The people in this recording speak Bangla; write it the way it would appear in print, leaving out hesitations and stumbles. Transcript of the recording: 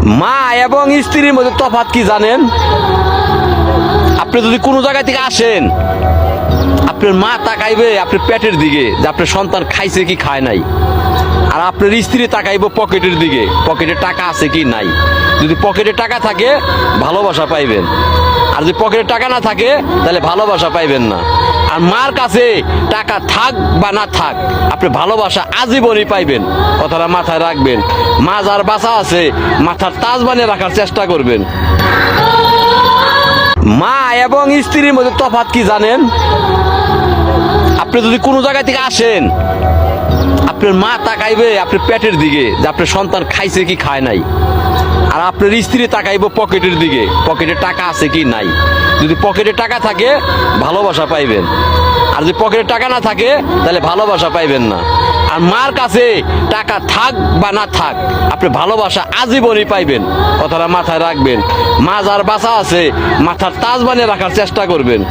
মা এবং স্ত্রীর মধ্যে তফাৎ কি জানেন? আপনি যদি কোনো জায়গা থেকে আসেন, আপনার মা তাকাইবে আপনার পেটের দিকে যে আপনার সন্তান খাইছে কি খায় নাই, আর আপনার স্ত্রী তাকাইব পকেটের দিকে, পকেটে টাকা আছে কি নাই। যদি পকেটে টাকা থাকে ভালোবাসা পাইবেন, আর যদি পকেটে টাকা না থাকে তাহলে ভালোবাসা পাইবেন না। আর মার কাছে টাকা থাক বা না থাক আপনি ভালোবাসা আজীবনই পাইবেন, কথাটা মাথায় রাখবেন। মা যার বাঁচা আছে মাথার তাজ বানিয়ে রাখার চেষ্টা করবেন। মা এবং স্ত্রীর মধ্যে তফাৎ কি জানেন? আপনি যদি কোনো জায়গা থেকে আসেন, আপনার মা তাকাইবে আপনার পেটের দিকে যে আপনার সন্তান খাইছে কি খায় নাই, আর আপনার স্ত্রী তাকাইব পকেটের দিকে, পকেটে টাকা আছে কি নাই। যদি পকেটে টাকা থাকে ভালোবাসা পাইবেন, আর যদি পকেটে টাকা না থাকে তাহলে ভালোবাসা পাইবেন না। আর মার কাছে টাকা থাক বা না থাক আপনি ভালোবাসা আজীবনই পাইবেন, কথাটা মাথায় রাখবেন। মা যার বাঁচা আছে মাথার তাজ বানিয়ে রাখার চেষ্টা করবেন।